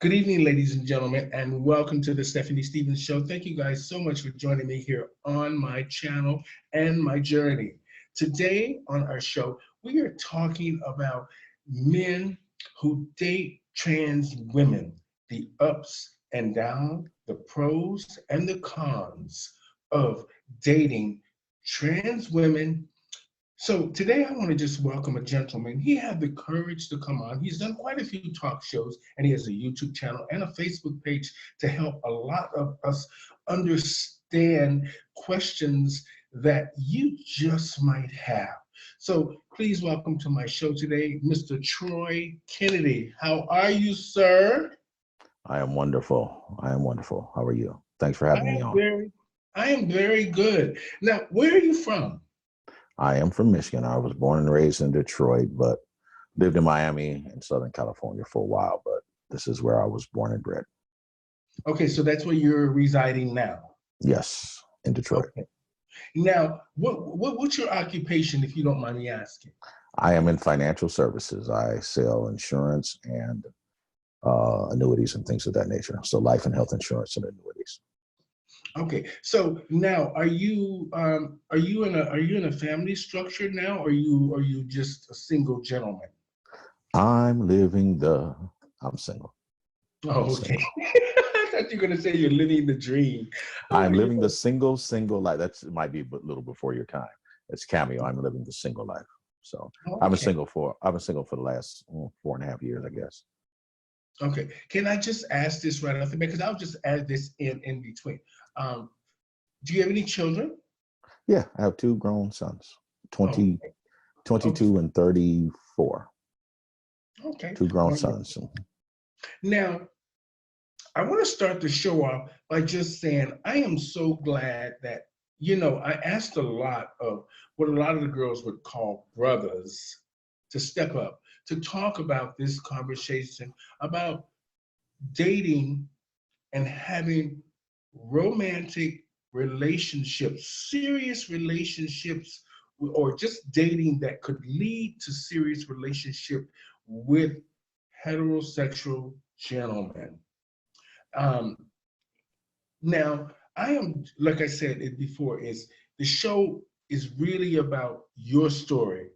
Good evening, ladies and gentlemen, and welcome to the Stephanie Stevens Show. Thank you guys so much for joining me here on my channel and my journey. Today on our show, we are talking about men who date trans women, the ups and downs, the pros and the cons of dating trans women. So today I want to just welcome a gentleman. He had the courage to come on. He's done quite a few talk shows, and he has a YouTube channel and a Facebook page to help a lot of us understand questions that you just might have. So please welcome to my show today, Mr. Troy Kennedy. How are you, sir? I am wonderful. I am wonderful. How are you? Thanks for having me on. I am very good. Now, where are you from? I am from Michigan. I was born and raised in Detroit, but lived in Miami and Southern California for a while, but this is where I was born and bred. Okay, so that's where you're residing now? Yes, in Detroit. Okay. Now, what's your occupation, if you don't mind me asking? I am in financial services. I sell insurance and annuities and things of that nature. So life and health insurance and annuities. Okay, so now are you in a family structure now, or are you just a single gentleman? I'm single. Oh, okay. I thought you were gonna say you're living the dream. I'm living the single life. That might be a little before your time. It's cameo. I'm living the single life. So okay. I've been single for the last 4.5 years, I guess. Okay. Can I just ask this right off the bat? Because I'll just add this in between. Do you have any children? Yeah, I have 2 grown sons, 22 and 34. Okay. 2 grown sons. Now, I want to start the show off by just saying I am so glad that, I asked a lot of what a lot of the girls would call brothers to step up, to talk about this conversation about dating and having romantic relationships, serious relationships, or just dating that could lead to serious relationship with heterosexual gentlemen. Now, I am, like I said it before, the show is really about your story,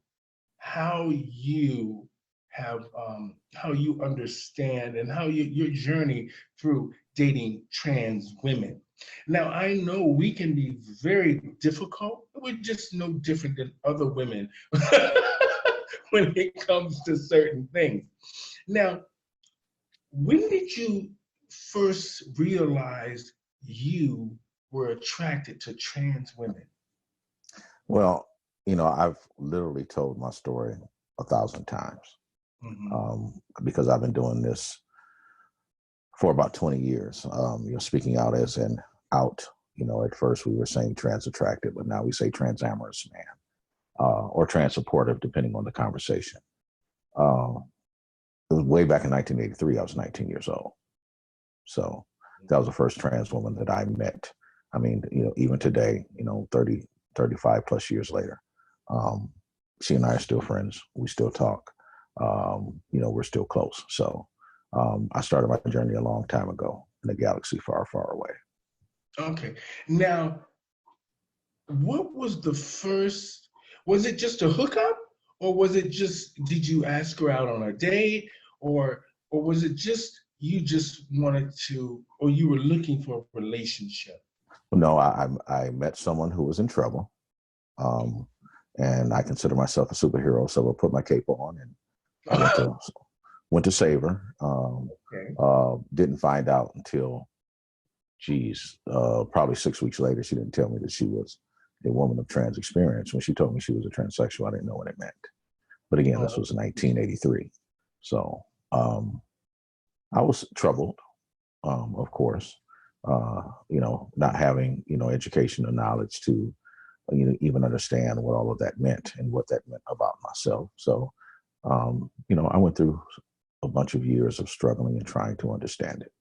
how you have, how you understand, and how your journey through dating trans women. Now, I know we can be very difficult. We're just no different than other women when it comes to certain things. Now, when did you first realize you were attracted to trans women? Well, I've literally told my story 1,000 times because I've been doing this for about 20 years. Speaking out as an out. At first we were saying trans attracted, but now we say trans amorous man or trans supportive, depending on the conversation. It was way back in 1983. I was 19 years old. So that was the first trans woman that I met. I mean, even today, 35 plus years later, she and I are still friends. We still talk. We're still close. So I started my journey a long time ago in a galaxy far, far away. Okay. Now, what was the first, was it just a hookup, or was it just, did you ask her out on a date, or was it just, you just wanted to, or you were looking for a relationship? No, I met someone who was in trouble, and I consider myself a superhero, so I put my cape on and I went to save her. Didn't find out until, probably 6 weeks later. She didn't tell me that she was a woman of trans experience. When she told me she was a transsexual, I didn't know what it meant. But again, this was 1983. So I was troubled, of course, not having, education or knowledge to, even understand what all of that meant and what that meant about myself. So, I went through a bunch of years of struggling and trying to understand it.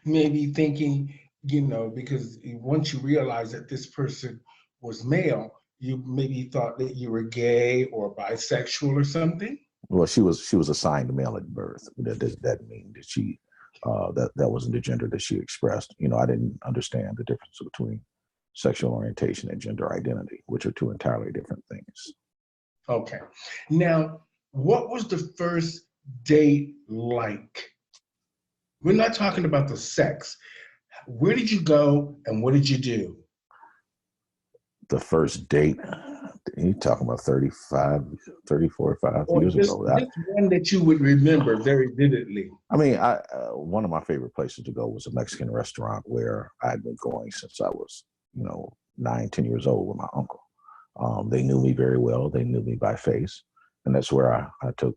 Maybe thinking, because once you realize that this person was male, you maybe thought that you were gay or bisexual or something? Well, she was assigned male at birth. That doesn't mean that she that wasn't the gender that she expressed. You know, I didn't understand the difference between sexual orientation and gender identity, which are two entirely different things. Okay. Now, what was the first date like? We're not talking about the sex. Where did you go and what did you do? The first date, you talking about 34, 5 Or years just, ago. just one that you would remember very vividly. I mean, one of my favorite places to go was a Mexican restaurant where I'd been going since I was, 9, 10 years old with my uncle. They knew me very well. They knew me by face. And that's where I took,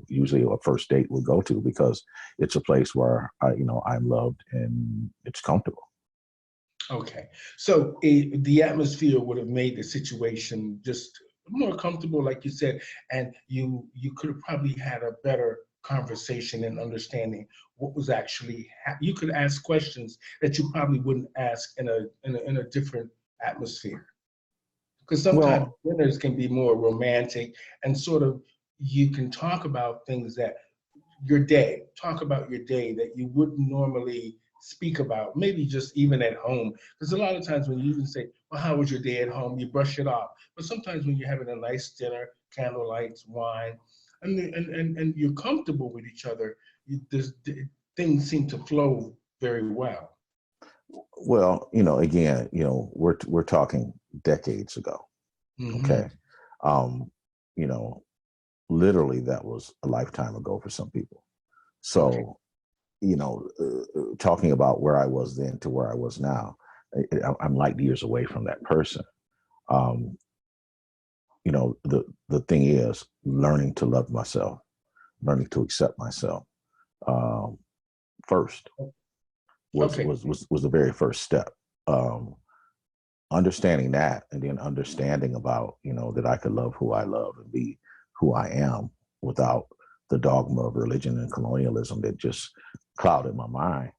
usually a first date would go to, because it's a place where I'm loved and it's comfortable. Okay. So the atmosphere would have made the situation just more comfortable, like you said, and you could have probably had a better conversation and understanding what was actually you could ask questions that you probably wouldn't ask in a different atmosphere. Because sometimes Well, dinners can be more romantic and sort of you can talk about things that talk about your day that you wouldn't normally speak about, maybe just even at home. Because a lot of times when you even say, well, how was your day at home? You brush it off. But sometimes when you're having a nice dinner, candlelights, wine, and you're comfortable with each other, things seem to flow very well. well, again, we're talking decades ago. Mm-hmm. Okay. Um, you know, Literally that was a lifetime ago for some people. Okay. So, talking about where I was then to where I was now, I'm light years away from that person. Um, the thing is learning to love myself, learning to accept myself um, first was, Okay. was was was the very first step. Um, Understanding that, and then understanding about that I could love who I love and be who I am without the dogma of religion and colonialism that just clouded my mind.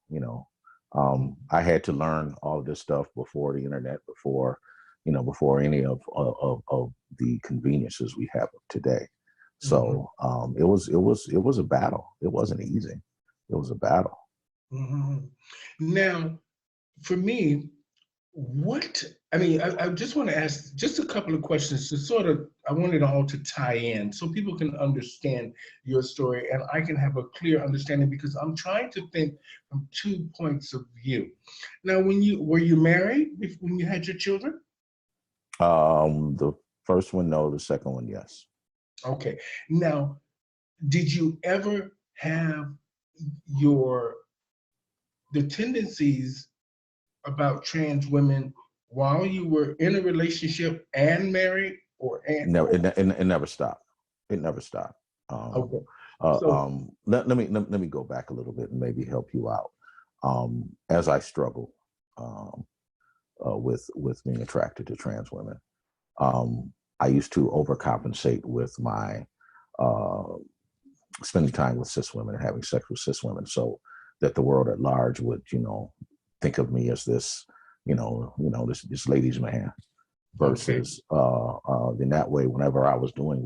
I had to learn all of this stuff before the internet, before any of the conveniences we have today. Mm-hmm. So it was a battle. It wasn't easy. It was a battle. Mm-hmm. Now, for me, what I just want to ask just a couple of questions to sort of, I want it all to tie in so people can understand your story and I can have a clear understanding because I'm trying to think from 2 points of view. Now, were you married when you had your children? The first one, no. The second one, yes. Okay. Now, did you ever have your the tendencies about trans women while you were in a relationship and married Never, it never stopped. It never stopped. Um, okay. So let me go back a little bit and maybe help you out. As I struggled um, with being attracted to trans women, I used to overcompensate with my uh, spending time with cis women and having sex with cis women, so that the world at large would, think of me as this, this ladies' man. okay. Versus in that way, whenever I was doing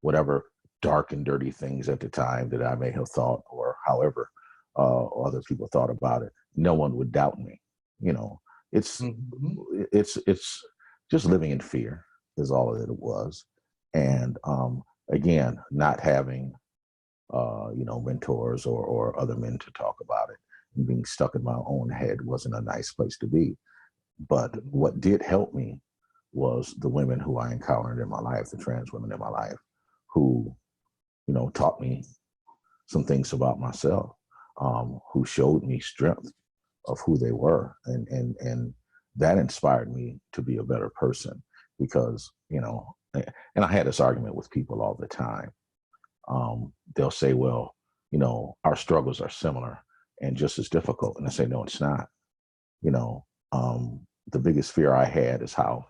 whatever dark and dirty things at the time that I may have thought, or however other people thought about it, no one would doubt me. You know, it's Mhm. it's just living in fear is all that it was, and again, not having mentors or other men to talk about it, and being stuck in my own head wasn't a nice place to be. But what did help me was the women who I encountered in my life, the trans women in my life, who, taught me some things about myself, who showed me strength of who they were. And that inspired me to be a better person because, and I had this argument with people all the time. They'll say, well, our struggles are similar and just as difficult. And I say, no, it's not. You know, the biggest fear I had is how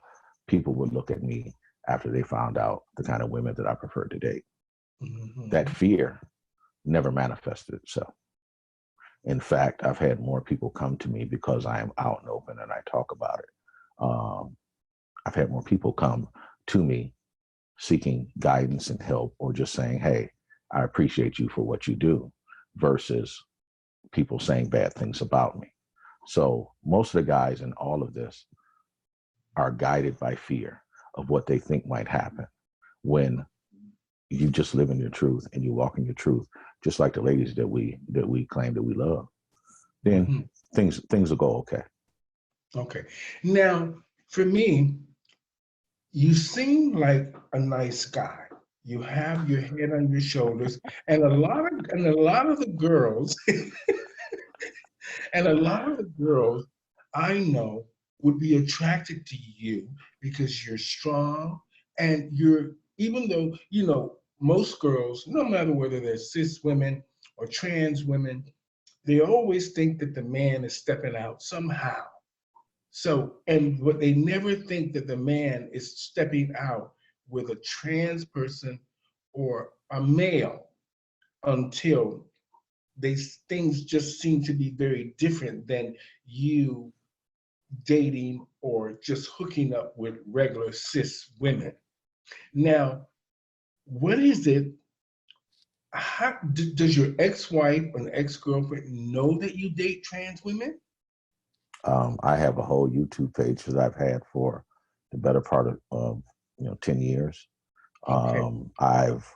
people would look at me after they found out the kind of women that I preferred to date. That Mhm. fear never manifested itself. In fact, I've had more people come to me because I am out and open and I talk about it. Um, I've had more people come to me seeking guidance and help or just saying, hey, I appreciate you for what you do. versus people saying bad things about me. So most of the guys in all of this are guided by fear of what they think might happen when you just live in your truth and you walk in your truth, just like the ladies that we claim that we love. Then things will go okay. Okay. Now, for me, you seem like a nice guy. You have your head on your shoulders, and a lot of the girls, and a lot of the girls I know would be attracted to you because you're strong and you're, even though, most girls, no matter whether they're cis women or trans women, they always think that the man is stepping out somehow. So, and what they never think that the man is stepping out with a trans person or a male until things just seem to be very different than you dating or just hooking up with regular cis women. Now, what is it? Does your ex-wife or ex-girlfriend know that you date trans women? I have a whole YouTube page that I've had for the better part of 10 years. Okay. I've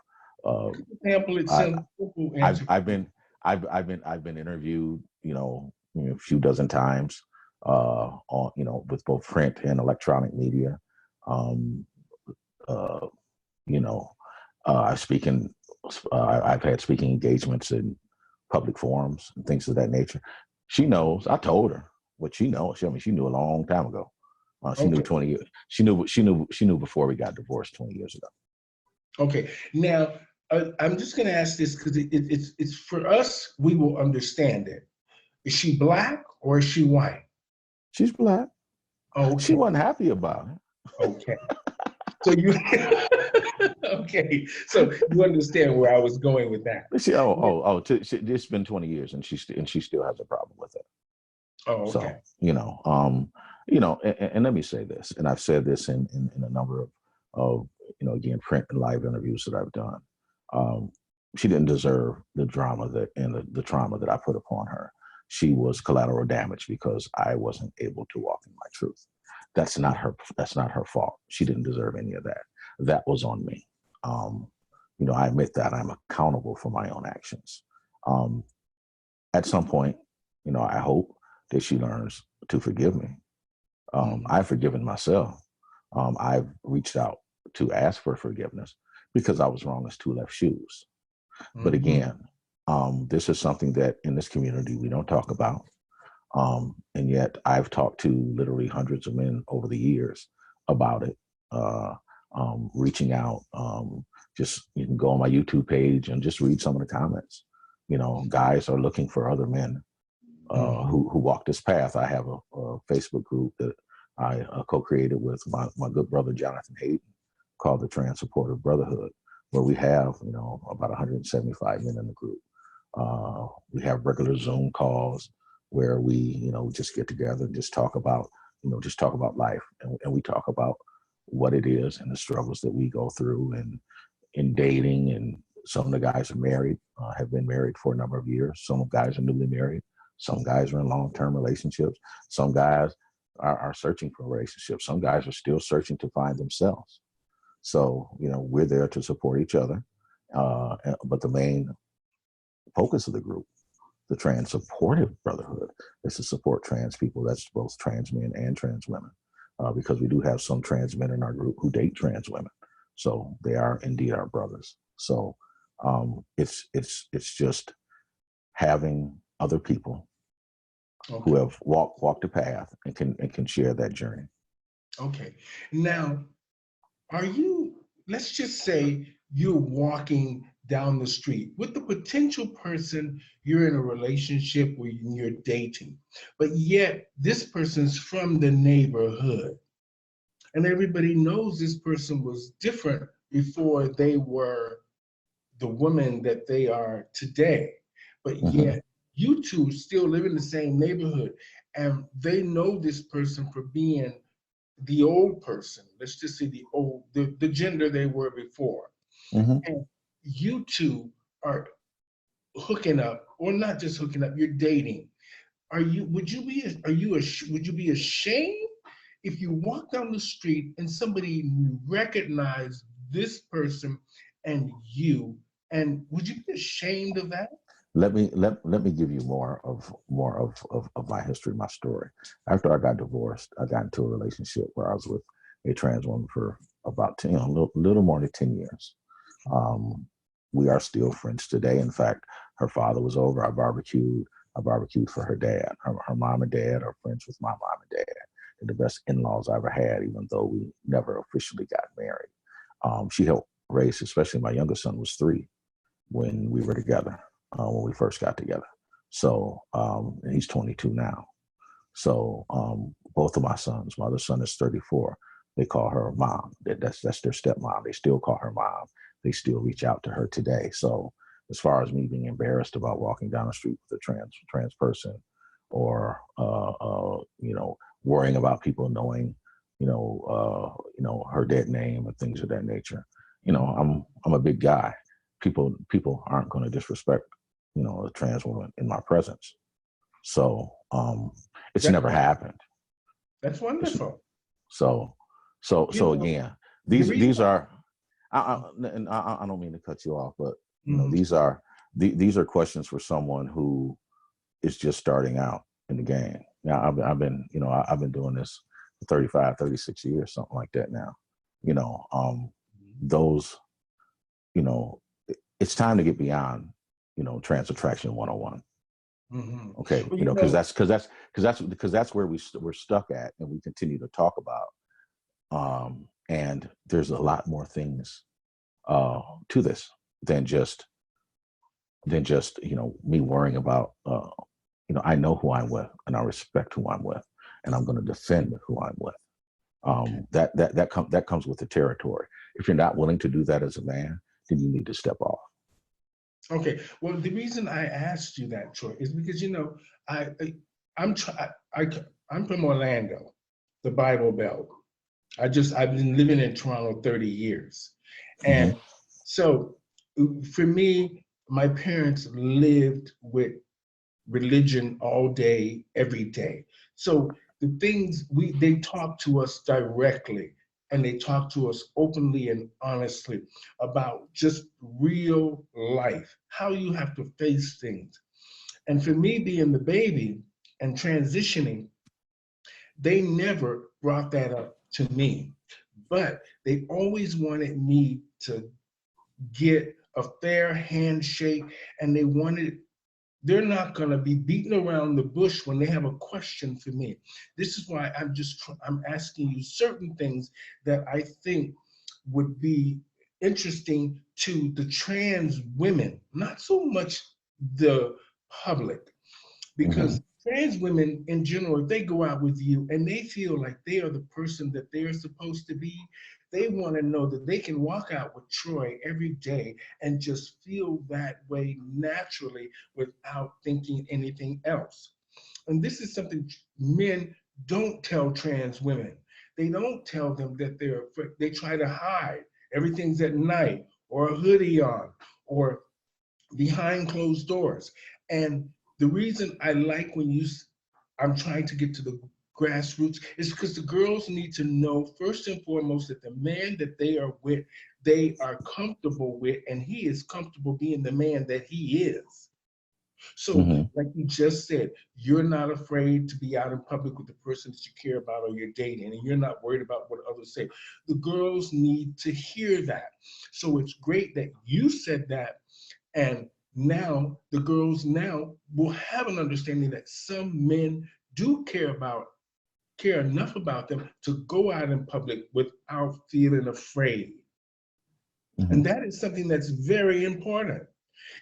Example, it's I, simple I've answer. I've been interviewed, a few dozen times, on with both print and electronic media. Um, uh, you know, I speak in, I've had speaking engagements in public forums and things of that nature. She knows. I told her what she knows. She knew a long time ago. She knew Okay. 20 years. She knew before we got divorced 20 years ago. Okay. Now, I'm just going to ask this because it's for us. We will understand it. Is she black or is she white? She's black. She Okay. wasn't happy about it. Okay. So you. Okay. So you understand where I was going with that. It's been 20 years and she still has a problem with it. Oh, So, okay. and let me say this, and I've said this in a number of again, print and live interviews that I've done. She didn't deserve the drama and the trauma that I put upon her. She was collateral damage because I wasn't able to walk in my truth. That's not her fault. She didn't deserve any of that. That was on me. I admit that I'm accountable for my own actions. At some point, I hope that she learns to forgive me. I've forgiven myself. I've reached out to ask for forgiveness because I was wrong as two left shoes. But again, this is something that in this community we don't talk about. And yet I've talked to literally hundreds of men over the years about it, reaching out. Just you can go on my YouTube page and just read some of the comments. Guys are looking for other men who walk this path. I have a Facebook group that I co-created with my good brother Jonathan Hayden called the Trans Supportive Brotherhood, where we have about 175 men in the group. We have regular Zoom calls where we just get together and just talk about life, and we talk about what it is and the struggles that we go through and in dating. And some of the guys are married, have been married for a number of years. Some guys are newly married. Some guys are in long-term relationships. Some guys are searching for relationships. Some guys are still searching to find themselves. So, we're there to support each other. But the main focus of the group, the Trans Supportive Brotherhood, is to support trans people. That's both trans men and trans women, because we do have some trans men in our group who date trans women. So they are indeed our brothers. So it's just having other people who have walked the path and can share that journey. Okay. Now, let's just say you're walking down the street with the potential person you're in a relationship with, you're dating, but yet this person's from the neighborhood. And everybody knows this person was different before they were the woman that they are today. But yet you two still live in the same neighborhood, and they know this person for being the old person. Let's just say the gender they were before. And you two are hooking up, or not just hooking up, you're dating. Would you be ashamed if you walk down the street and somebody recognized this person and you, and would you be ashamed of that? Let me give you more of my history, my story. After I got divorced, I got into a relationship where I was with a trans woman for about 10, little more than 10 years. We are still friends today. In fact, her father was over. I barbecued. I barbecued for her dad. Her mom and dad are friends with my mom and dad. They're the best in-laws I ever had, even though we never officially got married. She helped raise, especially my youngest son was 3 when we were together, when we first got together. So and he's 22 now. So both of my sons, my other son is 34. They call her mom. That's their stepmom. They still call her mom. They still reach out to her today. So as far as me being embarrassed about walking down the street with a trans person, or worrying about people knowing, her dead name and things of that nature. I'm a big guy. People aren't going to disrespect, a trans woman in my presence. So it's never happened. That's wonderful. So again, these are. And I don't mean to cut you off, but these are questions for someone who is just starting out in the game. Now I've been doing this for 35, 36 years, something like that now. Those, it's time to get beyond, trans attraction 101. Mm-hmm. Okay, because that's where we're stuck at, and we continue to talk about. And there's a lot more things to this than just me worrying about. I know who I'm with, and I respect who I'm with, and I'm going to defend who I'm with. That comes with the territory. If you're not willing to do that as a man, then you need to step off. Okay. Well, the reason I asked you that, Troy, is because I'm from Orlando, the Bible Belt. I've been living in Toronto 30 years, and so for me, my parents lived with religion all day, every day. So the things they talk to us directly, and they talk to us openly and honestly about just real life, how you have to face things. And for me, being the baby and transitioning, they never brought that up to me, but they always wanted me to get a fair handshake, and they're not going to be beating around the bush when they have a question for me. This is why I'm asking you certain things that I think would be interesting to the trans women, not so much the public, because trans women in general, if they go out with you and they feel like they are the person that they're supposed to be, they want to know that they can walk out with Troy every day and just feel that way naturally without thinking anything else. And this is something men don't tell trans women. They don't tell them that they're afraid. They try to hide. Everything's at night, or a hoodie on, or behind closed doors. And the reason I like I'm trying to get to the grassroots is because the girls need to know first and foremost that the man that they are with, they are comfortable with, and he is comfortable being the man that he is. So, like you just said, you're not afraid to be out in public with the person that you care about or you're dating, and you're not worried about what others say. The girls need to hear that. So it's great that you said that, and now the girls now will have an understanding that some men do care enough about them to go out in public without feeling afraid. And that is something that's very important.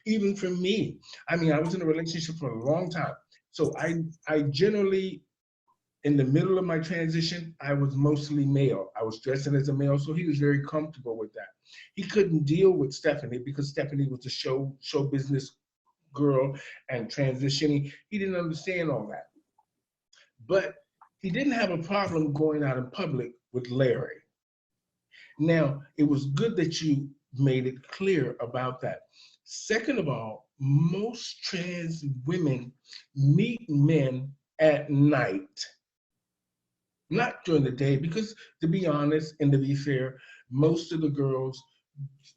Even for me, I mean, I was in a relationship for a long time. So I generally, in the middle of my transition, I was mostly male. I was dressing as a male, so he was very comfortable with that. He couldn't deal with Stephanie because Stephanie was a show business girl and transitioning. He didn't understand all that. But he didn't have a problem going out in public with Larry. Now, it was good that you made it clear about that. Second of all, most trans women meet men at night, not during the day, because to be honest and to be fair, most of the girls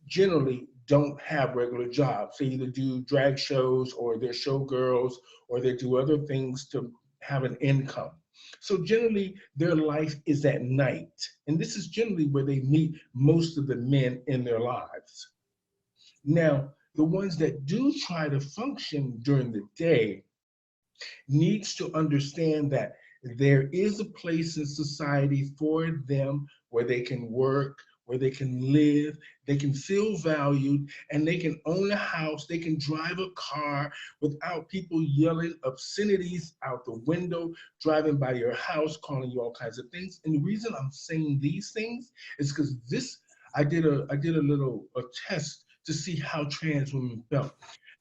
generally don't have regular jobs. They either do drag shows or they're showgirls or they do other things to have an income. So generally their life is at night. And this is generally where they meet most of the men in their lives. Now, the ones that do try to function during the day needs to understand that there is a place in society for them where they can work, where they can live, they can feel valued, and they can own a house, they can drive a car without people yelling obscenities out the window, driving by your house, calling you all kinds of things. And the reason I'm saying these things is because this I did a little a test to see how trans women felt.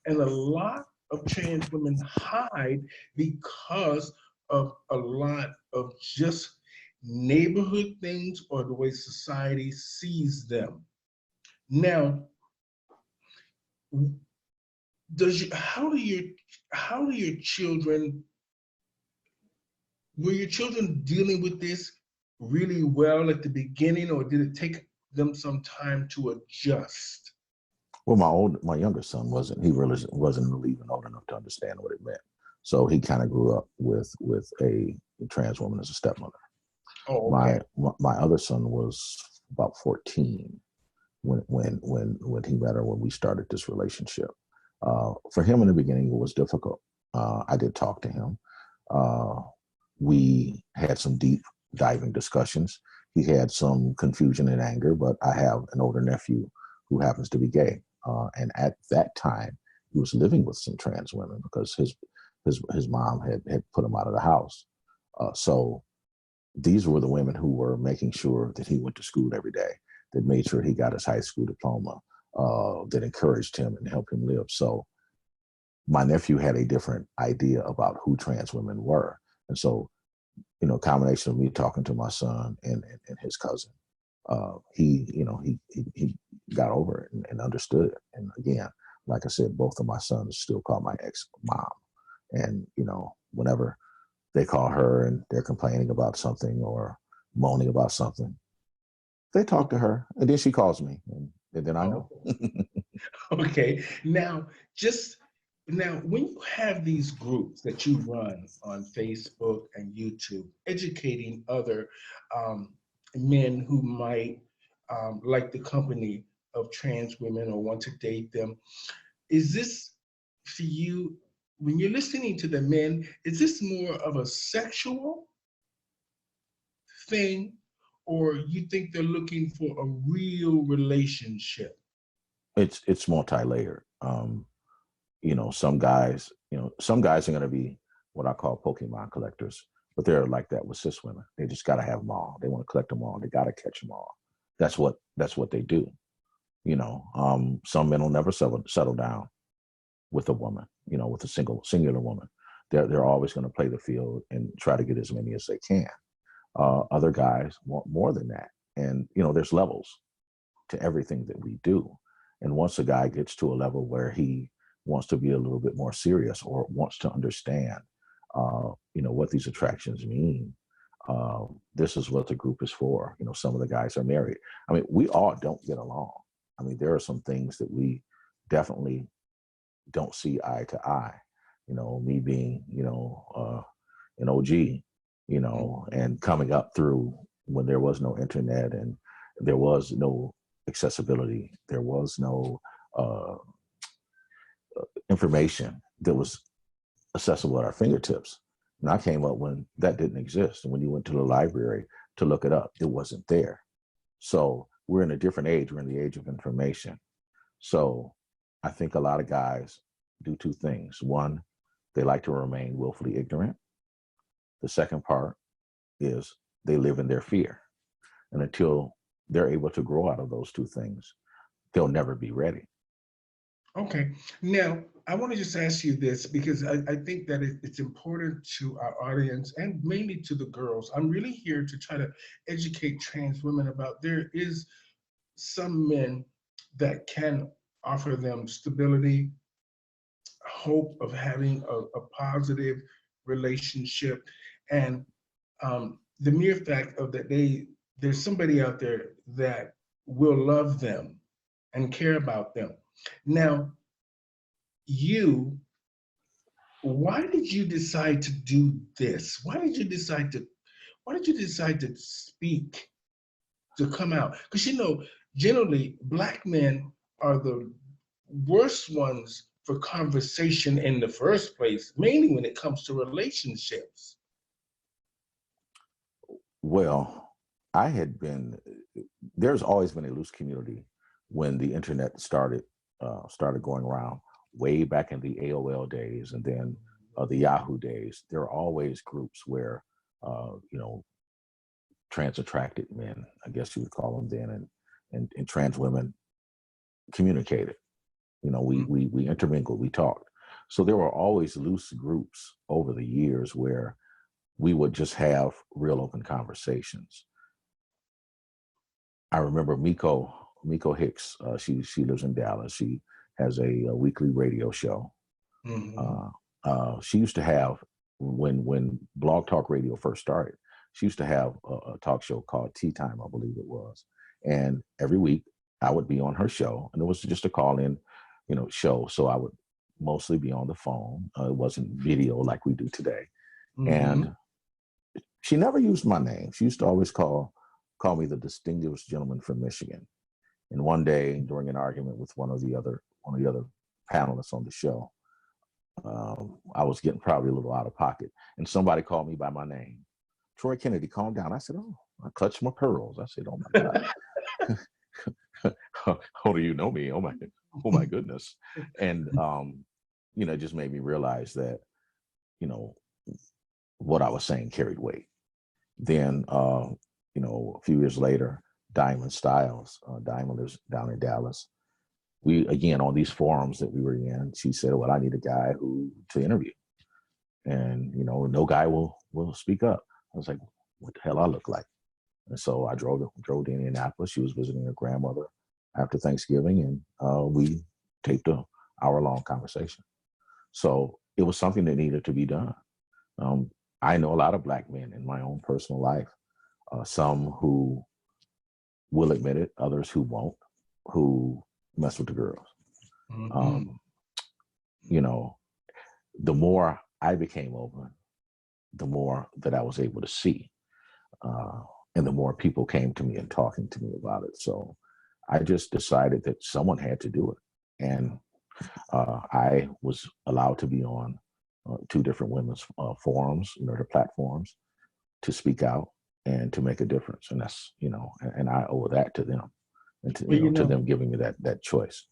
And a lot of trans women hide because of a lot of just neighborhood things or the way society sees them. Now, how do your children were your children dealing with this really well at the beginning, or did it take them some time to adjust? Well, my younger son wasn't. He really wasn't even old enough to understand what it meant. So he kind of grew up with a trans woman as a stepmother. Oh, okay. My other son was about 14 when he met her, when we started this relationship. For him in the beginning, it was difficult. I did talk to him. We had some deep diving discussions. He had some confusion and anger, but I have an older nephew who happens to be gay. And at that time, he was living with some trans women because his mom had put him out of the house. So these were the women who were making sure that he went to school every day, that made sure he got his high school diploma, that encouraged him and helped him live. So my nephew had a different idea about who trans women were. And so, combination of me talking to my son and his cousin, he got over it and understood it. And again, like I said, both of my sons still call my ex mom. And, whenever they call her and they're complaining about something or moaning about something, they talk to her and then she calls me and then I know. Oh, okay. Just now, when you have these groups that you run on Facebook and YouTube, educating other men who might like the company of trans women or want to date them, is this for you, when you're listening to the men, is this more of a sexual thing, or you think they're looking for a real relationship? It's multi-layered. Some guys are going to be what I call Pokemon collectors, but they're like that with cis women. They just got to have them all. They want to collect them all. They got to catch them all. That's what they do. Some men will never settle down with a woman, with a singular woman. They're always going to play the field and try to get as many as they can. Other guys want more than that. And, there's levels to everything that we do. And once a guy gets to a level where he wants to be a little bit more serious or wants to understand, what these attractions mean, this is what the group is for. Some of the guys are married. I mean, we all don't get along. I mean, there are some things that we definitely don't see eye to eye. Me being, an OG, and coming up through when there was no internet and there was no accessibility, there was no uh, information that was accessible at our fingertips. And I came up when that didn't exist. And when you went to the library to look it up, it wasn't there. So we're in a different age. We're in the age of information. So I think a lot of guys do two things. One, they like to remain willfully ignorant. The second part is they live in their fear. And until they're able to grow out of those two things, they'll never be ready. Okay. Now, I want to just ask you this because I think that it's important to our audience and mainly to the girls. I'm really here to try to educate trans women about there is some men that can offer them stability, hope of having a positive relationship, and the mere fact of that there's somebody out there that will love them and care about them. Now, you, why did you decide to do this? Why did you decide to speak, to come out? Because generally Black men are the worst ones for conversation in the first place, mainly when it comes to relationships. Well, there's always been a loose community when the internet started going around way back in the AOL days, and then the Yahoo days. There are always groups where, trans attracted men, I guess you would call them then, and trans women communicated. We intermingled, we talked. So there were always loose groups over the years where we would just have real open conversations. I remember Miko Hicks. She lives in Dallas. She has a weekly radio show. She used to have, when Blog Talk Radio first started, she used to have a talk show called Tea Time, I believe it was. And every week I would be on her show, and it was just a call-in, show. So I would mostly be on the phone. It wasn't video like we do today. And she never used my name. She used to always call me the distinguished gentleman from Michigan. And one day during an argument with one of the other panelists on the show, I was getting probably a little out of pocket, and somebody called me by my name. Troy Kennedy, calm down. I said, oh, I clutched my pearls. I said, oh my God. How do you know me? Oh my goodness. And, it just made me realize that, what I was saying carried weight. Then, a few years later, Diamond Styles, Diamond lives down in Dallas. We, again, on these forums that we were in, she said, well, I need a guy to interview. And, no guy will speak up. I was like, what the hell I look like? And so I drove to Indianapolis. She was visiting her grandmother after Thanksgiving, and we taped an hour-long conversation. So it was something that needed to be done. I know a lot of Black men in my own personal life, some who will admit it, others who won't, who mess with the girls. The more I became open, the more that I was able to see. And the more people came to me and talking to me about it. So I just decided that someone had to do it. And I was allowed to be on two different women's forums, their platforms, to speak out and to make a difference. And that's, and I owe that to them, and to them giving me that choice.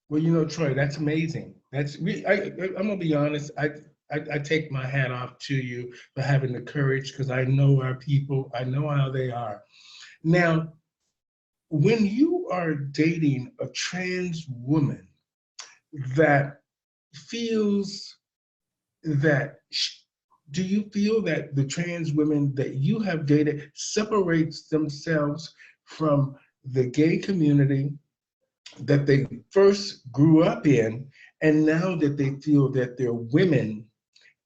Well, Troy, that's amazing. I'm gonna be honest. I take my hat off to you for having the courage, because I know our people. I know how they are. Now, when you are dating a trans woman that feels that, do you feel that the trans women that you have dated separates themselves from the gay community that they first grew up in, and now that they feel that they're women,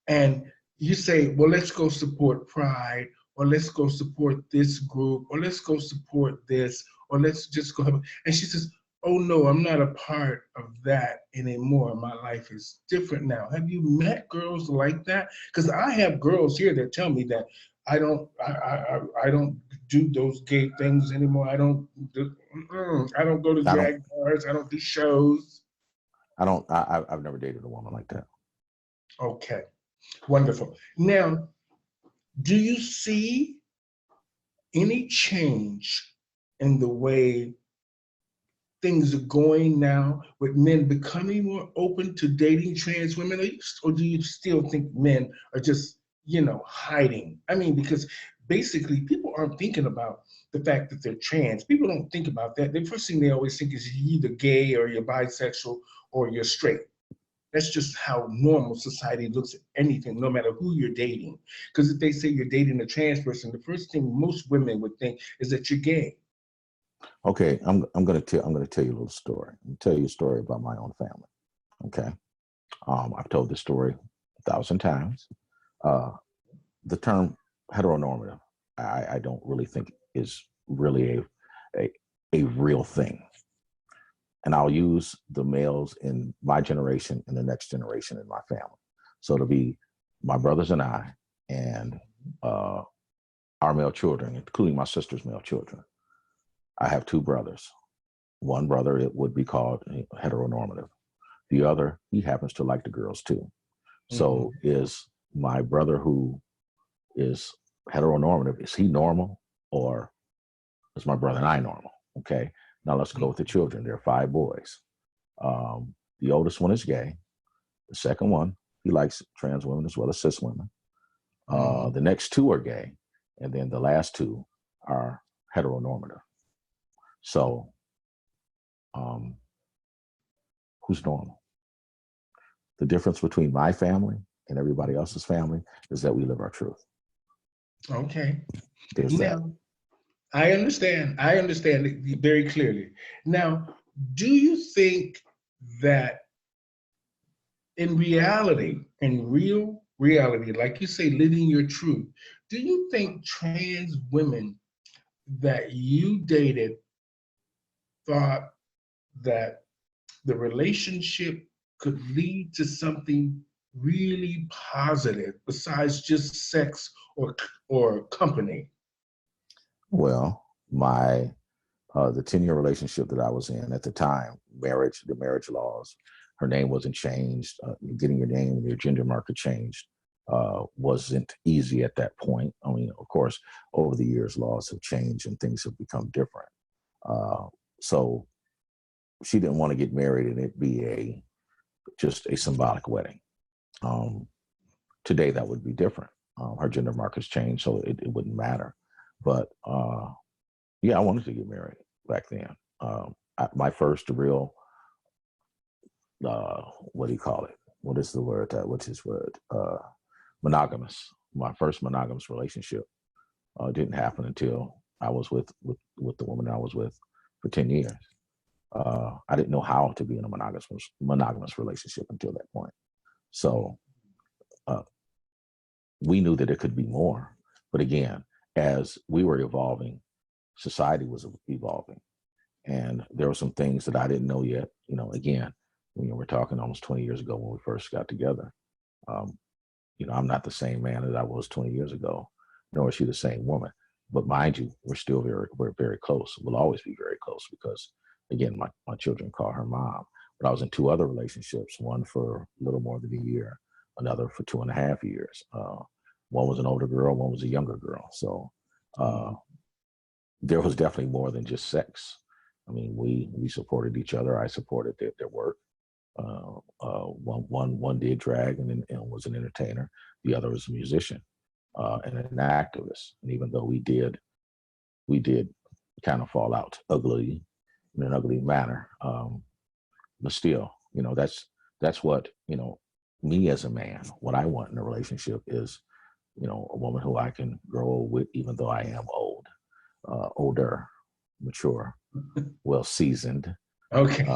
and you say, well, let's go support Pride, or let's go support this group, or let's go support this, or let's just go have, and she says, oh no, I'm not a part of that anymore. My life is different now. Have you met girls like that? Because I have girls here that tell me that I don't do those gay things anymore. I don't go to drag bars. I don't do shows. I've never dated a woman like that. Okay, wonderful. Now, do you see any change in the way things are going now, with men becoming more open to dating trans women, or do you still think men are just, hiding? I mean, because basically people aren't thinking about the fact that they're trans. People don't think about that. The first thing they always think is you're either gay or you're bisexual or you're straight. That's just how normal society looks at anything, no matter who you're dating. Because if they say you're dating a trans person, the first thing most women would think is that you're gay. Okay, I'm gonna tell you a little story. I'm gonna tell you a story about my own family. Okay, I've told this story 1,000 times. The term heteronormative, I don't really think is really a real thing. And I'll use the males in my generation and the next generation in my family. So it'll be my brothers and I, and our male children, including my sister's male children. I have two brothers. One brother, it would be called heteronormative. The other, he happens to like the girls too. So is my brother who is heteronormative, is he normal, or is my brother and I normal? Okay. Now let's go with the children. There are 5 boys. The oldest one is gay. The second one, he likes trans women as well as cis women. The next 2 are gay. And then the last 2 are heteronormative. So who's normal? The difference between my family and everybody else's family is that we live our truth. Okay. There's that. I understand it very clearly. Now, do you think that in reality, in real reality, like you say, living your truth, do you think trans women that you dated thought that the relationship could lead to something really positive besides just sex or company? Well, the 10-year relationship that I was in at the time, the marriage laws, her name wasn't changed. Getting your name and your gender marker changed wasn't easy at that point. I mean, of course, over the years, laws have changed and things have become different. So she didn't want to get married and it be just a symbolic wedding. Today, that would be different. Her gender markers changed, so it wouldn't matter. But yeah, I wanted to get married back then. My first real, what do you call it? What is the word? What's his word? Monogamous. My first monogamous relationship didn't happen until I was with the woman I was with for 10 years. I didn't know how to be in a monogamous relationship until that point. So we knew that it could be more. But again, as we were evolving, society was evolving. And there were some things that I didn't know yet. You know, again, we're talking almost 20 years ago when we first got together. I'm not the same man that I was 20 years ago, nor is she the same woman. But mind you, we're very close. We'll always be very close because, again, my children call her mom. But I was in 2 other relationships, one for a little more than a year, another for 2.5 years. One was an older girl, one was a younger girl. So there was definitely more than just sex. I mean, we supported each other. I supported their work. One did drag and was an entertainer. The other was a musician and an activist. And even though we did kind of fall out ugly in an ugly manner, but still, that's what me as a man. What I want in a relationship is a woman who I can grow old with, even though I am older, mature, well seasoned. Okay.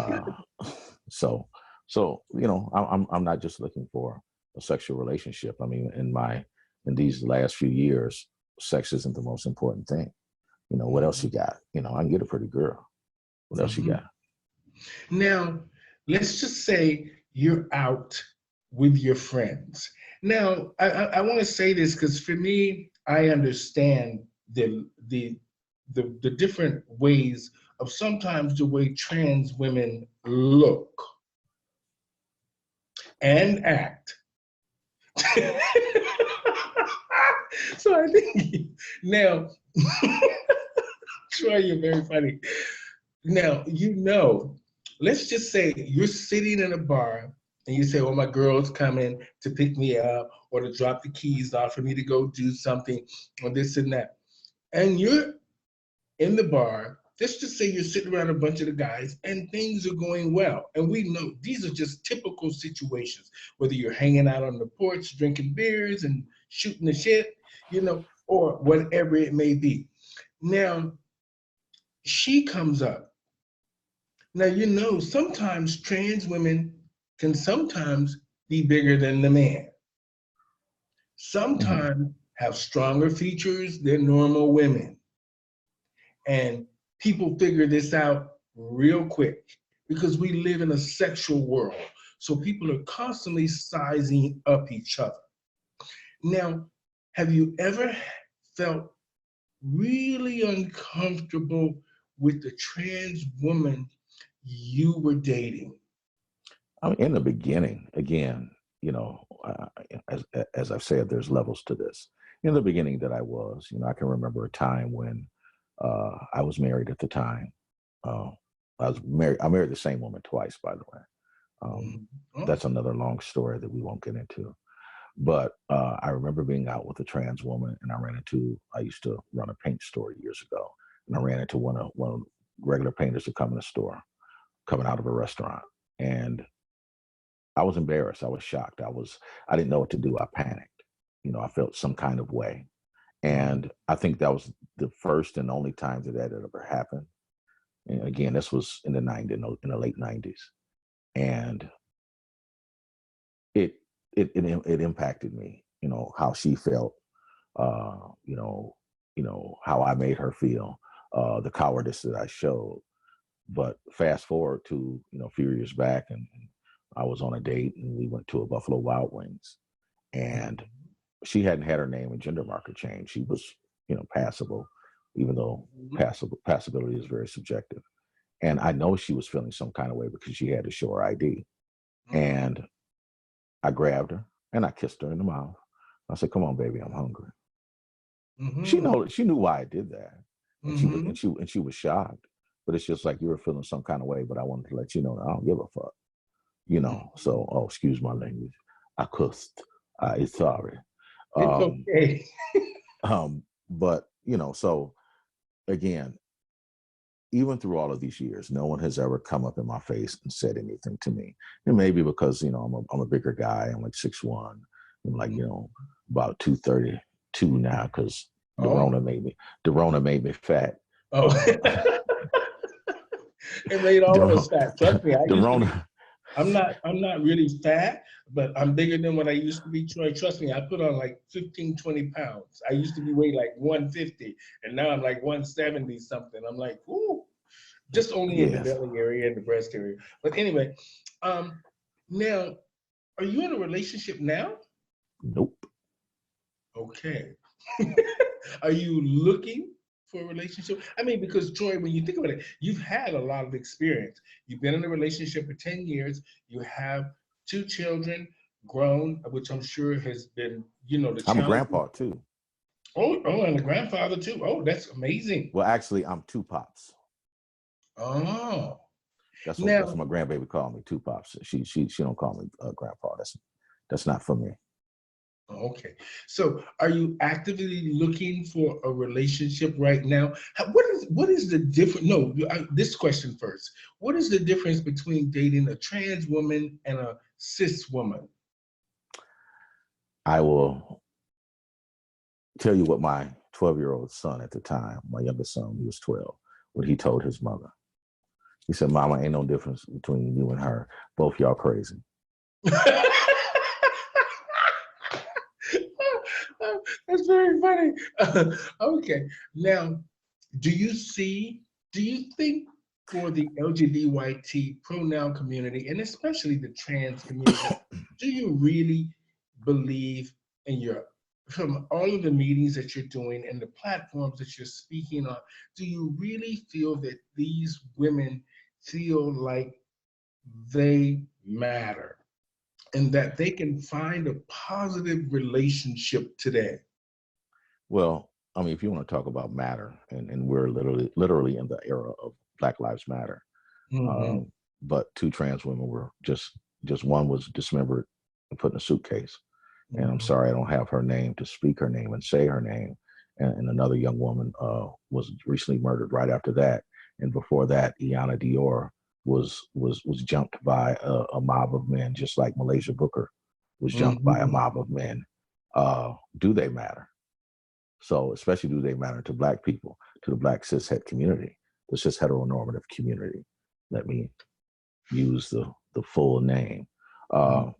So I'm not just looking for a sexual relationship. I mean, in these last few years, sex isn't the most important thing. What else you got? I can get a pretty girl. What else you got? Now, let's just say you're out with your friends. Now, I want to say this because for me, I understand the different ways of sometimes the way trans women look and act. So I think now, Troy, you're very funny. Now, let's just say you're sitting in a bar and you say, well, my girl's coming to pick me up or to drop the keys off for me to go do something or this and that. And you're in the bar, let's just say you're sitting around a bunch of the guys and things are going well. And we know these are just typical situations, whether you're hanging out on the porch, drinking beers and shooting the shit, or whatever it may be. Now, she comes up. Now, sometimes trans women can sometimes be bigger than the man. Hmm. Sometimes have stronger features than normal women. And people figure this out real quick because we live in a sexual world. So people are constantly sizing up each other. Now, have you ever felt really uncomfortable with the trans woman you were dating? I mean, in the beginning, again, you know, as I've said, there's levels to this. In the beginning, that I was, you know, I can remember a time when I was married at the time. Uh, I was married. I married the same woman twice, by the way. Mhm. Oh, That's another long story that we won't get into. But I remember being out with a trans woman, and I used to run a paint store years ago, and I ran into one of regular painters who come in the store, coming out of a restaurant, and I was embarrassed. I was shocked. I didn't know what to do. I panicked. You know, I felt some kind of way. mhm. And I think that was the first and only time that had ever happened. And again, this was in the 90s, in the late 90s. And it it impacted me, you know, how she felt, uh, you know, how I made her feel, the cowardice that I showed. But fast forward to, you know, a few years back, and I was on a date and we went to a Buffalo Wild Wings, and she hadn't had her name and gender marker changed. She was, you know, passable, even though Mhm. passability is very subjective. And I know she was feeling some kind of way because she had to show her ID. Mhm. And I grabbed her and I kissed her in the mouth. I said, "Come on, baby, I'm hungry." Mhm. She knew why I did that, and Mhm. she was shocked. But it's just like you were feeling some kind of way. But I wanted to let you know that I don't give a fuck, you know. So, Mhm. oh, excuse my language. I cussed. I sorry. It's Um, okay. but you know, so again, even through all of these years, no one has ever come up in my face and said anything to me. And maybe because, you know, I'm a bigger guy. I'm like 6'1". I'm like, you Mhm. know, about 232 now because Oh, The Rona made me fat. oh. Uh, It made the, all of us Ro- fat. Trust me, I the used to be. Rona, I'm not really fat, but I'm bigger than what I used to be. Troy, trust me, I put on like 15, 20 pounds. I used to be weighed like 150, and now I'm like 170 something. I'm like, ooh, just only in the yes, belly area and the breast area. But anyway, um, now, are you in a relationship now? nope. Okay. Are you looking for a relationship? I mean, because Troy, when you think about it, you've had a lot of experience. You've been in a relationship for 10 years. You have two children grown, which I'm sure has been, the I'm a challenge. grandpa too. Oh, and a grandfather too. Oh, that's amazing. Well, actually, I'm two pops. Oh, That's what now, my grandbaby called me, two pops. She don't call me grandpa. That's not for me. okay. So, are you actively looking for a relationship right now? What is the difference? No, this question first. What is the difference between dating a trans woman and a cis woman? I will tell you what my 12-year-old son at the time, my youngest son, he was 12, what he told his mother. He said, "Mama, ain't no difference between you and her. Both y'all crazy." That's very funny. Okay. Now, do you see, do you think for the LGBT pronoun community, and especially the trans community, do you really believe in your, from all of the meetings that you're doing and the platforms that you're speaking on, do you really feel that these women feel like they matter and that they can find a positive relationship today? Well, I mean, if you want to talk about matter, and we're literally in the era of Black Lives Matter, Mm-hmm. um, but two trans women were just one was dismembered and put in a suitcase. And I'm Mm-hmm. sorry, I don't have her name to speak her name and say her name. And another young woman was recently murdered right after that. And before that, Iana Dior was jumped by a mob of men, just like Malaysia Booker was jumped by a Mm-hmm. mob of men. Do they matter? So, especially do they matter to Black people, to the Black cishet community, the cis heteronormative community? Let me use the full name. Uh, Mhm.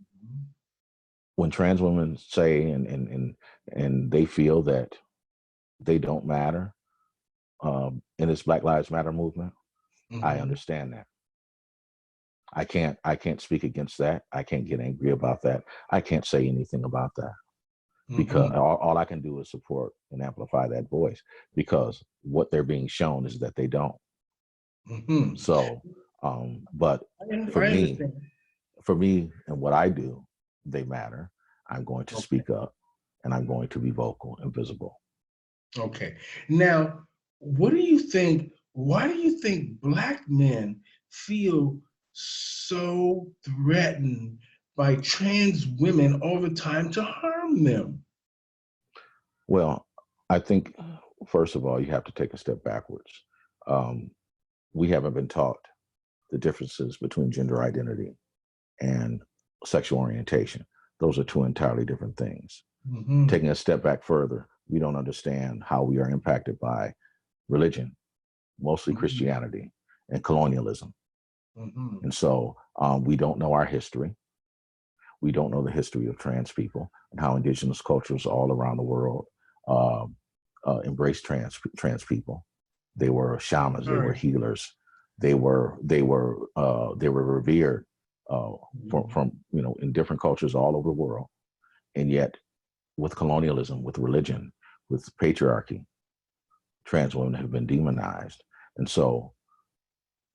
when trans women say and they feel that they don't matter in this Black Lives Matter movement, I Mhm. understand that. I can't speak against that. I can't get angry about that. I can't say anything about that because Mhm. all I can do is support and amplify that voice because what they're being shown is that they don't. Mhm. So, but for I me, understand. and what I do, they matter. I'm going to Okay. speak up and I'm going to be vocal and visible. Okay. Now, what do you think? Why do you think Black men feel so threatened by trans women all the time to harm them? Well, I think, first of all, you have to take a step backwards. Um, we haven't been taught the differences between gender identity and sexual orientation. Those are two entirely different things. Hmm. Taking a step back further, we don't understand how we are impacted by religion, mostly Hmm. Christianity, and colonialism. Hmm. And so we don't know our history. We don't know the history of trans people and how indigenous cultures all around the world uh, embraced trans people. They were shamans. All They were right. healers. They were revered Mhm. from in different cultures all over the world. And yet, with colonialism, with religion, with patriarchy, trans women have been demonized. And so,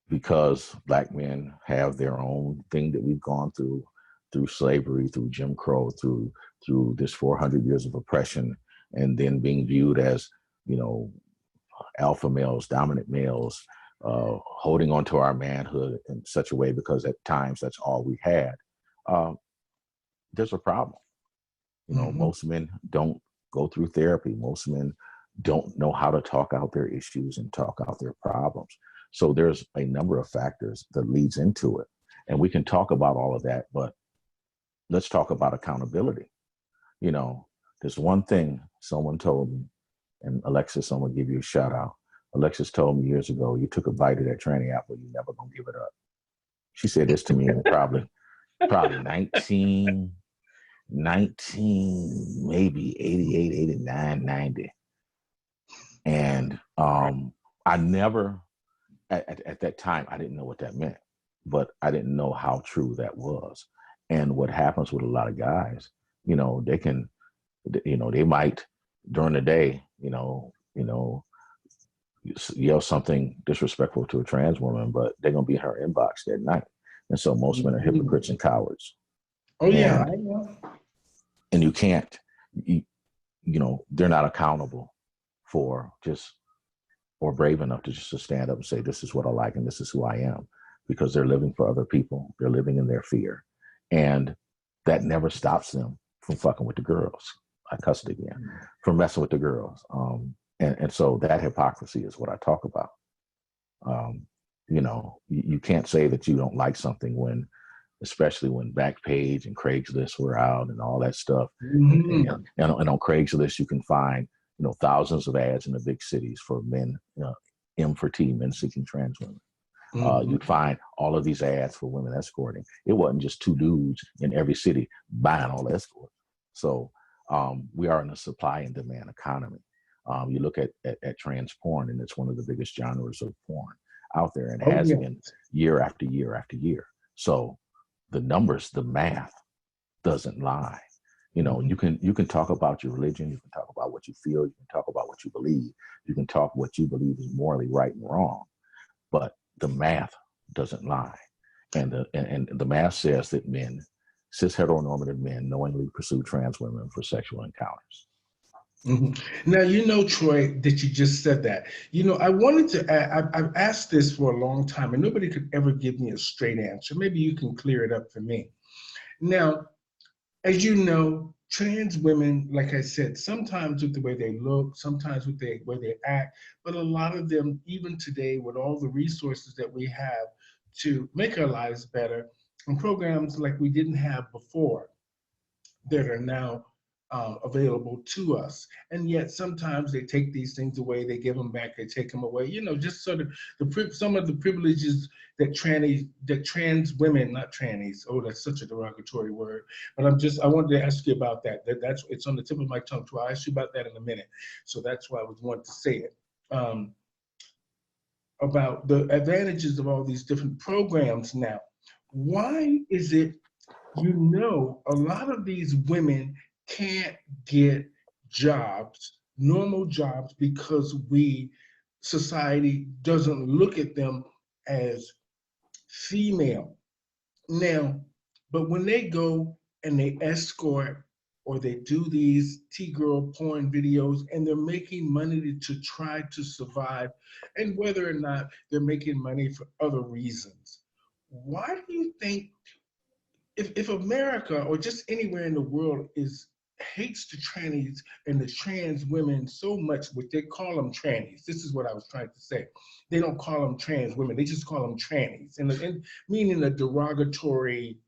because Black men have their own thing that we've gone through slavery, through Jim Crow, through this 400 years of oppression, and then being viewed as, you know, alpha males, dominant males, holding on to our manhood in such a way because at times that's all we had. Uh, there's a problem. Hmm. Most men don't go through therapy. Most men don't know how to talk out their issues and talk out their problems. So there's a number of factors that leads into it. And we can talk about all of that, but let's talk about accountability. You know, there's one thing someone told me, and Alexis, I'm gonna give you a shout out. Alexis told me years ago, you took a bite of that tranny apple, you're never gonna give it up. She said this to me in probably 19, maybe 88, 89, 90. And I never, at that time, I didn't know what that meant, but I didn't know how true that was. And what happens with a lot of guys, they can, they might during the day, yell something disrespectful to a trans woman, but they're going to be in her inbox that night. And so most men are Hmm. hypocrites and cowards. Oh yeah, And, I know. and you can't, you, they're not accountable for just or brave enough to just to stand up and say, this is what I like and this is who I am, because they're living for other people. They're living in their fear. And that never stops them from fucking with the girls. I cussed again, from messing with the girls. And so that hypocrisy is what I talk about. Um, you can't say that you don't like something when, especially when Backpage and Craigslist were out and all that stuff. Hmm. And on Craigslist, you can find, thousands of ads in the big cities for men, M for T, men seeking trans women. You'd Hmm. find all of these ads for women escorting. It wasn't just two dudes in every city buying all the escorts. So we are in a supply and demand economy. You look at trans porn, and it's one of the biggest genres of porn out there, and Oh has yeah. been year after year after year. So the numbers, the math doesn't lie. Hmm. You can talk about your religion, you can talk about what you feel, you can talk about what you believe, you can talk what you believe is morally right and wrong, but the math doesn't lie. And the math says that men, cis heteronormative men, knowingly pursue trans women for sexual encounters. Hmm. Now, Troy, that you just said that. I wanted to, I've asked this for a long time, and nobody could ever give me a straight answer. Maybe you can clear it up for me. Now, as you know, trans women, like I said, sometimes with the way they look, sometimes with the way they act, but a lot of them, even today, with all the resources that we have to make our lives better, and programs like we didn't have before that are now available to us. And yet sometimes they take these things away, they give them back, they take them away. You know, just sort of some of the privileges that trans women, not trannies. Oh, that's such a derogatory word. But I wanted to ask you about that. That's it's on the tip of my tongue too. I'll ask you about that in a minute. So that's why I was wanting to say it. About the advantages of all these different programs now. Why is it, a lot of these women can't get jobs, normal jobs, because society doesn't look at them as female. Now, but when they go and they escort or they do these T-girl porn videos and they're making money to try to survive, and whether or not they're making money for other reasons, why do you think, if America or just anywhere in the world hates the trannies and the trans women so much, what they call them trannies. This is what I was trying to say. They don't call them trans women, they just call them trannies, and meaning a derogatory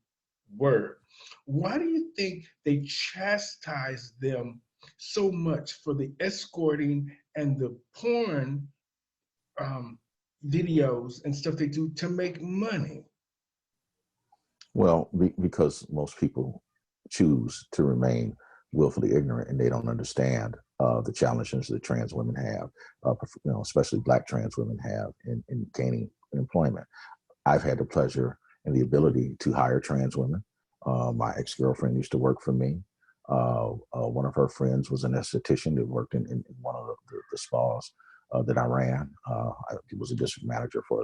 word. Why do you think they chastise them so much for the escorting and the porn videos and stuff they do to make money? Well, because most people choose to remain willfully ignorant and they don't understand the challenges that trans women have, especially Black trans women have in gaining employment. I've had the pleasure and the ability to hire trans women. My ex-girlfriend used to work for me. One of her friends was an esthetician that worked in one of the spas that I ran. I was a district manager for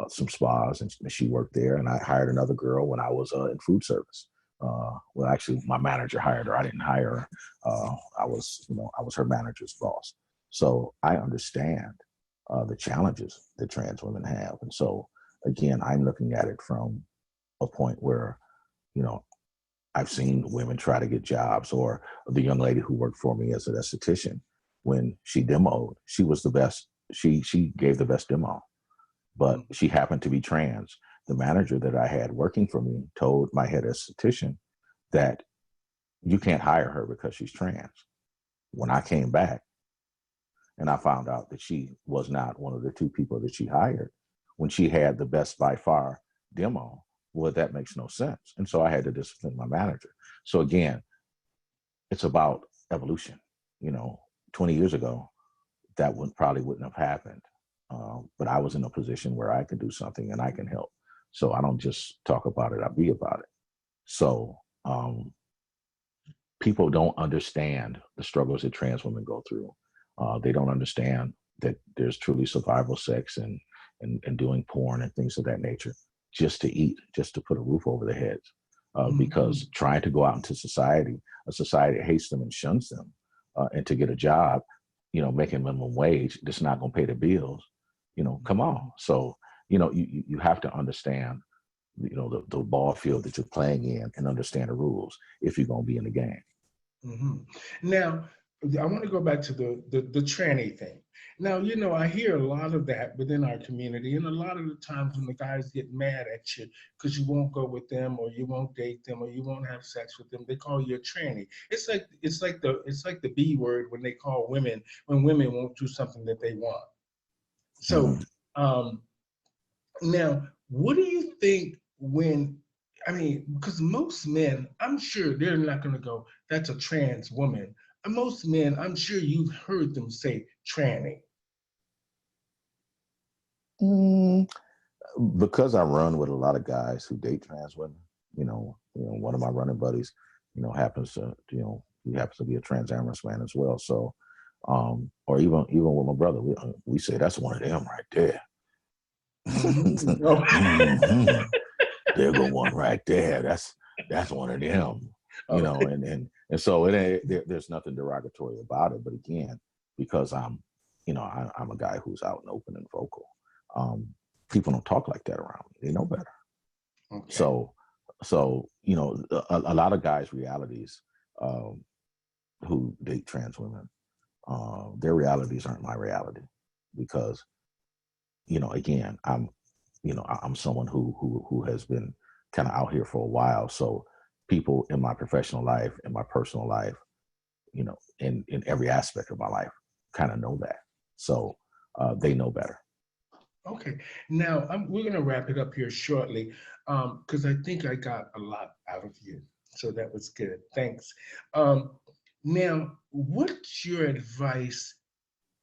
some spas, and she worked there. And I hired another girl when I was in food service. Well, actually, my manager hired her. I didn't hire her. I was her manager's boss. So I understand the challenges that trans women have. And so, again, I'm looking at it from a point where, I've seen women try to get jobs, or the young lady who worked for me as an esthetician, when she demoed, she was the best. She gave the best demo, but she happened to be trans. The manager that I had working for me told my head esthetician that you can't hire her because she's trans. When I came back and I found out that she was not one of the two people that she hired, when she had the best by far demo, well, that makes no sense. And so I had to discipline my manager. So again, it's about evolution. 20 years ago, that probably wouldn't have happened. But I was in a position where I could do something and I can help. So I don't just talk about it, I be about it. So people don't understand the struggles that trans women go through. They don't understand that there's truly survival sex and doing porn and things of that nature just to eat, just to put a roof over their heads. Because trying to go out into society, a society hates them and shuns them, and to get a job, making minimum wage, that's not going to pay the bills. Come on. So, you have to understand, the ball field that you're playing in and understand the rules if you're going to be in the game. Mm-hmm. Now, I want to go back to the tranny thing. Now, I hear a lot of that within our community, and a lot of the times when the guys get mad at you because you won't go with them, or you won't date them, or you won't have sex with them, they call you a tranny. It's like the B word when they call women when women won't do something that they want. So, now, what do you think because most men, I'm sure they're not going to go, that's a trans woman. And most men, I'm sure you've heard them say tranny. Because I run with a lot of guys who date trans women, one of my running buddies, happens to, he happens to be a trans amorous man as well. So, or even with my brother, we say that's one of them right there. Mm-hmm. There go one right there. That's one of them. And so there's nothing derogatory about it. But again, because I'm a guy who's out and open and vocal. People don't talk like that around me. They know better. Okay. So a lot of guys' realities who date trans women, their realities aren't my reality, because again, I'm someone who has been kind of out here for a while. So people in my professional life, in my personal life, you know, in every aspect of my life, kind of know that. So they know better. Okay. Now we're going to wrap it up here shortly because I think I got a lot out of you. So that was good. Thanks. Um, Now, what's your advice?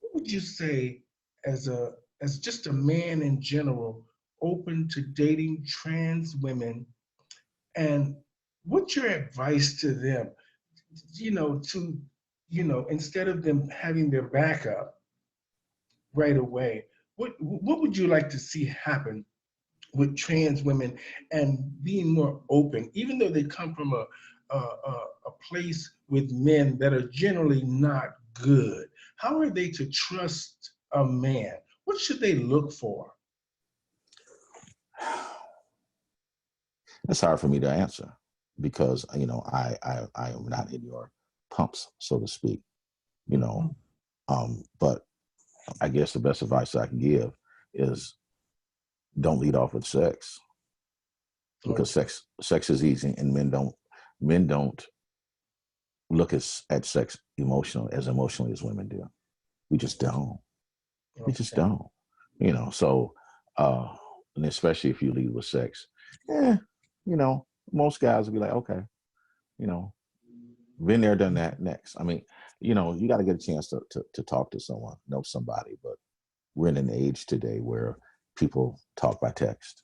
What would you say as just a man in general, open to dating trans women, and what's your advice to them? To instead of them having their back up right away, what would you like to see happen with trans women and being more open, even though they come from a place with men that are generally not good? How are they to trust a man? What should they look for? It's hard for me to answer because, you know, I am not in your pumps, so to speak, you know. But I guess the best advice I can give is don't lead off with sex, because sex is easy, and men don't look at sex emotionally as women do. We just don't. We just Okay. don't. You know, so and especially if you lead with sex, you know, most guys will be like, okay, you know, been there, done that. Next, I mean, you know, you got to get a chance to talk to someone, know somebody. But we're in an age today where people talk by text,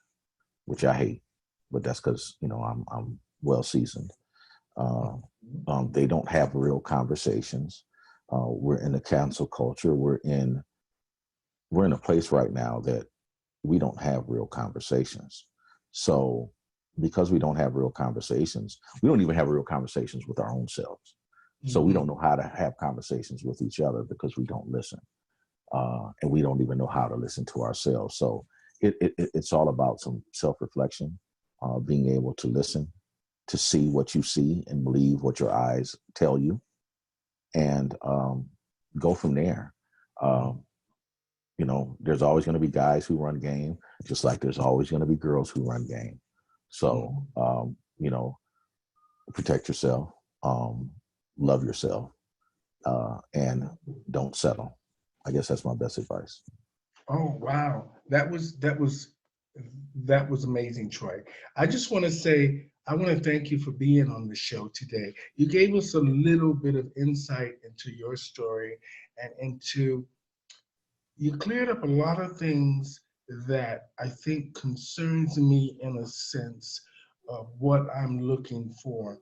which I hate. But that's because, you know, I'm well seasoned. They don't have real conversations. We're in a cancel culture. We're in a place right now that we don't have real conversations. So because we don't have real conversations, we don't even have real conversations with our own selves. So we don't know how to have conversations with each other because we don't listen. And we don't even know how to listen to ourselves. So it's all about some self-reflection, being able to listen, to see what you see and believe what your eyes tell you, and go from there. You know, there's always going to be guys who run game, just like there's always going to be girls who run game. So, you know, protect yourself, love yourself, and don't settle. I guess that's my best advice. Oh wow, that was amazing, Troy. I just want to say I want to thank you for being on the show today. You gave us a little bit of insight into your story and into you cleared up a lot of things that I think concerns me in a sense of what I'm looking for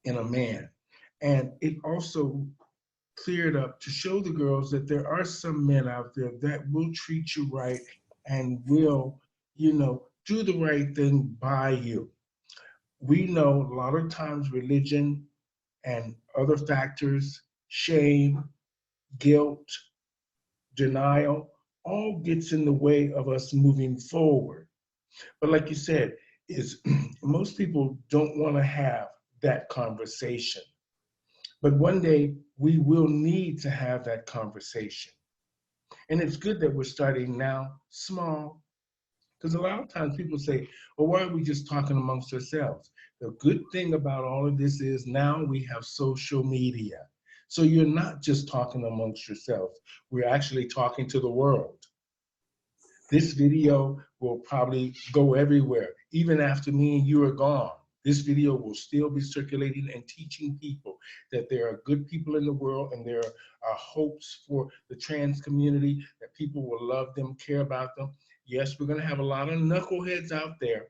in a man. And it also cleared up to show the girls that there are some men out there that will treat you right and will, do the right thing by you. We know a lot of times religion and other factors, shame, guilt, denial, all gets in the way of us moving forward. But like you said, is most people don't want to have that conversation. But one day we will need to have that conversation. And it's good that we're starting now small, because a lot of times people say, well, why are we just talking amongst ourselves? The good thing about all of this is now we have social media. So you're not just talking amongst yourselves. We're actually talking to the world. This video will probably go everywhere, even after me and you are gone. This video will still be circulating and teaching people that there are good people in the world and there are hopes for the trans community, that people will love them, care about them. Yes, we're going to have a lot of knuckleheads out there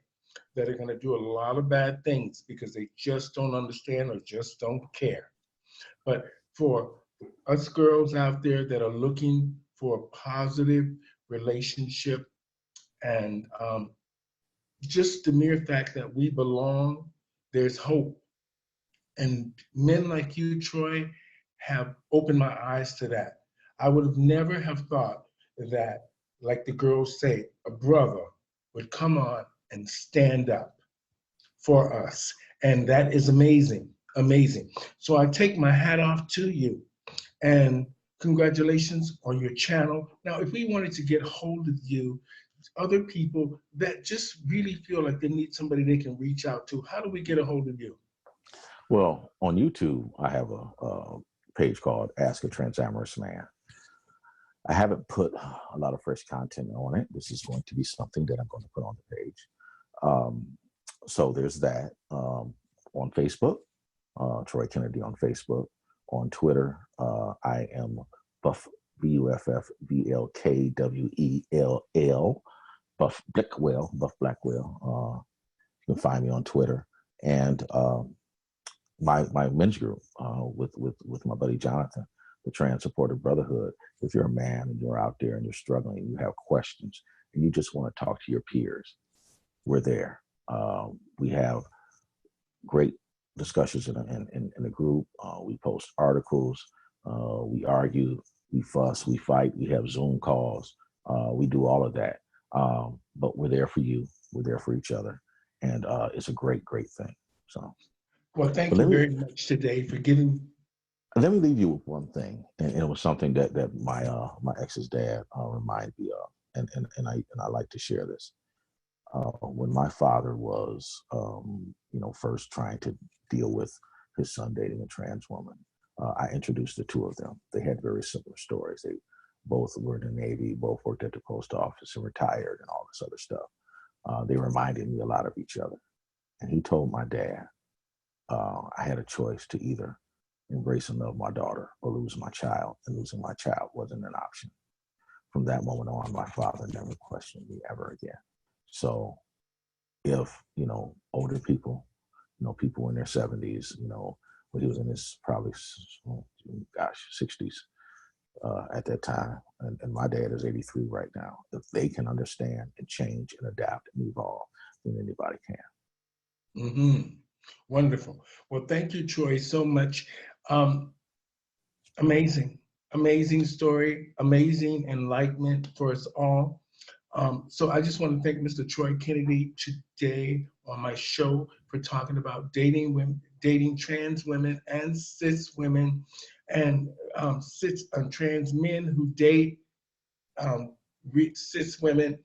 that are going to do a lot of bad things because they just don't understand or just don't care. But for us girls out there that are looking for a positive relationship and just the mere fact that we belong, there's hope. And men like you, Troy, have opened my eyes to that. I would have never have thought that, like the girls say, a brother would come on and stand up for us. And that is amazing, amazing. So I take my hat off to you and congratulations on your channel. Now, if we wanted to get hold of you, other people that just really feel like they need somebody they can reach out to, how do we get a hold of you? Well, on YouTube, I have a page called Ask a Transamorous Man. I haven't put a lot of fresh content on it. This is going to be something that I'm going to put on the page. So there's that. On Facebook, Troy Kennedy on Facebook. On Twitter, I am Buff, BuffBlackwell, Buff Blackwell, Buff Blackwell. You can find me on Twitter. And my men's group with my buddy Jonathan, the Trans Supportive Brotherhood. If you're a man and you're out there and you're struggling and you have questions and you just want to talk to your peers, we're there. We have great discussions in the group. We post articles. We argue. We fuss. We fight. We have Zoom calls. We do all of that. But we're there for you. We're there for each other. And it's a great, great thing. So, well, thank you very much today for giving. Let me leave you with one thing, and it was something that my ex's dad reminded me of, and I like to share this. When my father was, first trying to deal with his son dating a trans woman, I introduced the two of them. They had very similar stories. They both were in the Navy, both worked at the post office and retired and all this other stuff. They reminded me a lot of each other. And he told my dad, I had a choice to either embrace and love my daughter or lose my child, and losing my child wasn't an option. From that moment on, my father never questioned me ever again. So if, older people, people in their 70s, when he was in his probably, 60s at that time, and my dad is 83 right now, if they can understand and change and adapt and evolve, then anybody can. Mm-hmm. Wonderful. Well, thank you, Troy, so much. Amazing story, amazing enlightenment for us all. So I just want to thank Mr. Troy Kennedy today on my show for talking about dating women, dating trans women and cis women, and cis and trans men who date cis women.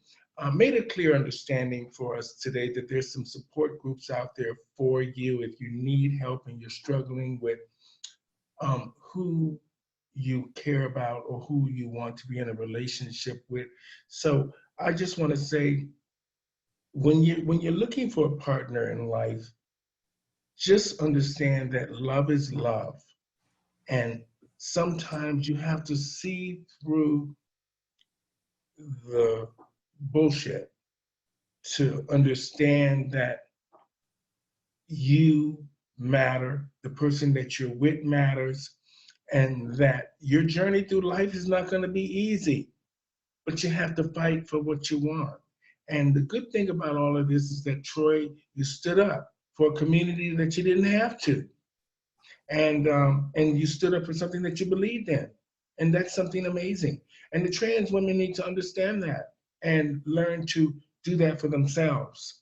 Made a clear understanding for us today that there's some support groups out there for you if you need help and you're struggling with who you care about or who you want to be in a relationship with. So I just want to say, when you're looking for a partner in life, just understand that love is love, and sometimes you have to see through the bullshit to understand that you matter, the person that you're with matters, and that your journey through life is not going to be easy, but you have to fight for what you want. And the good thing about all of this is that, Troy, you stood up for a community that you didn't have to. And you stood up for something that you believed in. And that's something amazing. And the trans women need to understand that and learn to do that for themselves.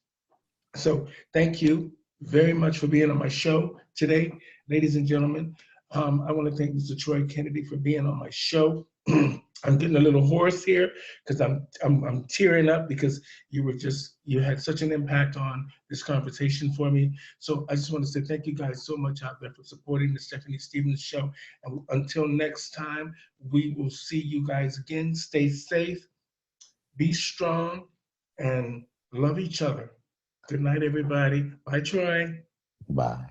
So thank you very much for being on my show today, ladies and gentlemen. I want to thank Mr. Troy Kennedy for being on my show. I'm getting a little hoarse here because I'm tearing up because you had such an impact on this conversation for me. So I just want to say thank you guys so much out there for supporting the Stephanie Stevens Show. And until next time, we will see you guys again. Stay safe, be strong, and love each other. Good night, everybody. Bye, Troy. Bye.